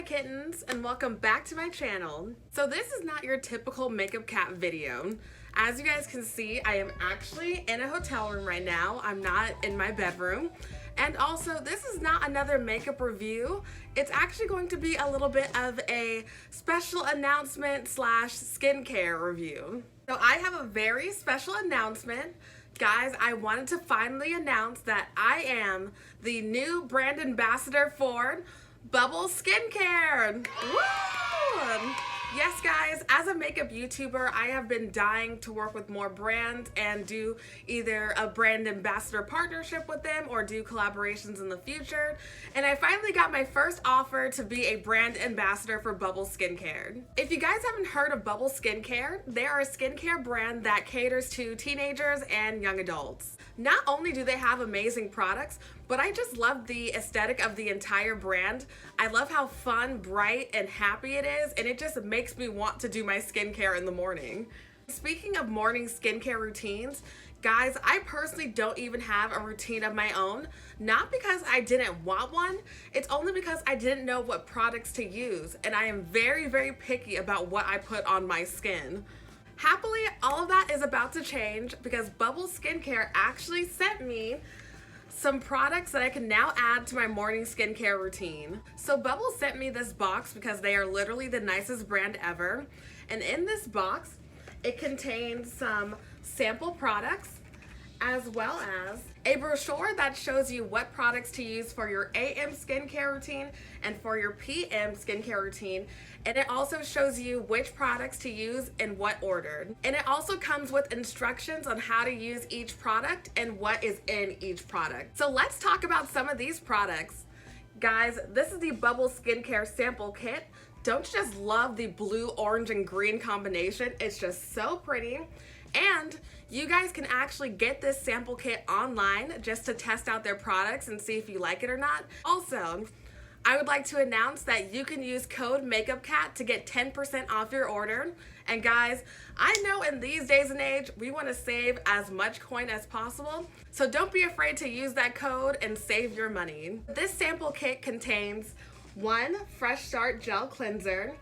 kittens, and welcome back to my channel. So this is not your typical makeup cat video. As you guys can see, I am actually in a hotel room right now. I'm not in my bedroom. And also, this is not another makeup review. It's actually going to be a little bit of a special announcement slash skincare review. So I have a very special announcement. Guys, I wanted to finally announce that I am the new brand ambassador for Bubbleskincare. Woo! Yes, guys, as a makeup YouTuber, I have been dying to work with more brands and do either a brand ambassador partnership with them or do collaborations in the future. And I finally got my first offer to be a brand ambassador for Bubbleskincare. If you guys haven't heard of Bubbleskincare, they are a skincare brand that caters to teenagers and young adults. Not only do they have amazing products, but I just love the aesthetic of the entire brand. I love how fun, bright, and happy it is, and it just makes me want to do my skincare in the morning. Speaking of morning skincare routines, guys, I personally don't even have a routine of my own. Not because I didn't want one, it's only because I didn't know what products to use, and I am very, very picky about what I put on my skin. Happily, all of that is about to change because Bubbleskincare actually sent me some products that I can now add to my morning skincare routine. So Bubble sent me this box because they are literally the nicest brand ever. And in this box, it contains some sample products as well as a brochure that shows you what products to use for your AM skincare routine and for your PM skincare routine. And it also shows you which products to use in what order. And it also comes with instructions on how to use each product and what is in each product. So let's talk about some of these products. Guys, this is the Bubbleskincare sample kit. Don't you just love the blue, orange, and green combination? It's just so pretty. And you guys can actually get this sample kit online just to test out their products and see if you like it or not. Also, I would like to announce that you can use code MAKEUPCAT to get 10% off your order. And guys, I know in these days and age, we want to save as much coin as possible. So don't be afraid to use that code and save your money. This sample kit contains one Fresh Start Gel Cleanser.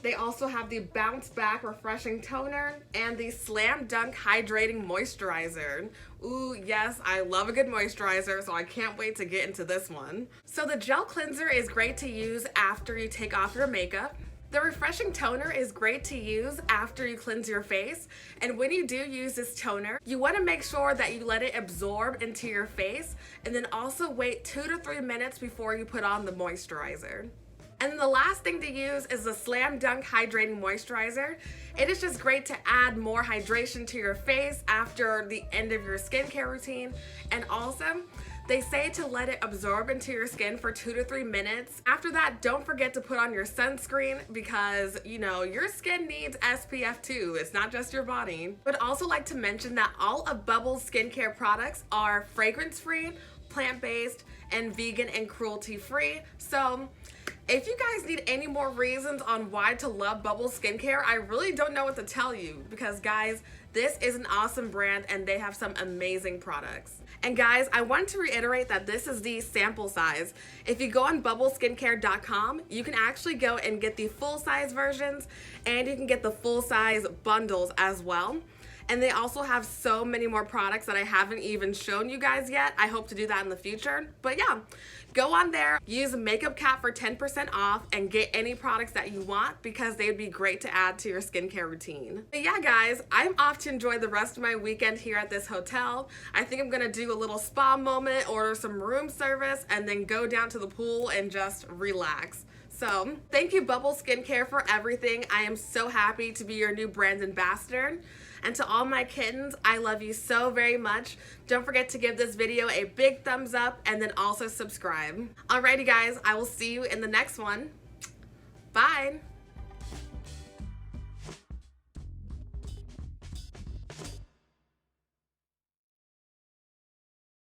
They also have the Bounce Back Refreshing Toner and the Slam Dunk Hydrating Moisturizer. Ooh, yes, I love a good moisturizer, so I can't wait to get into this one. So the gel cleanser is great to use after you take off your makeup. The refreshing toner is great to use after you cleanse your face. And when you do use this toner, you want to make sure that you let it absorb into your face and then also wait 2 to 3 minutes before you put on the moisturizer. And then the last thing to use is the Slam Dunk Hydrating Moisturizer. It is just great to add more hydration to your face after the end of your skincare routine. And also, they say to let it absorb into your skin for 2 to 3 minutes. After that, don't forget to put on your sunscreen because, you know, your skin needs SPF too. It's not just your body. But also like to mention that all of Bubble's skincare products are fragrance-free, plant-based, and vegan and cruelty-free. So if you guys need any more reasons on why to love Bubbleskincare, I really don't know what to tell you because guys, this is an awesome brand and they have some amazing products. And guys, I want to reiterate that this is the sample size. If you go on bubbleskincare.com, you can actually go and get the full size versions and you can get the full size bundles as well. And they also have so many more products that I haven't even shown you guys yet. I hope to do that in the future. But yeah, go on there, use MakeupCat for 10% off and get any products that you want because they would be great to add to your skincare routine. But yeah, guys, I'm off to enjoy the rest of my weekend here at this hotel. I think I'm gonna do a little spa moment, order some room service, and then go down to the pool and just relax. So thank you, Bubbleskincare, for everything. I am so happy to be your new brand ambassador. And to all my kittens, I love you so very much. Don't forget to give this video a big thumbs up and then also subscribe. Alrighty guys, I will see you in the next one. Bye.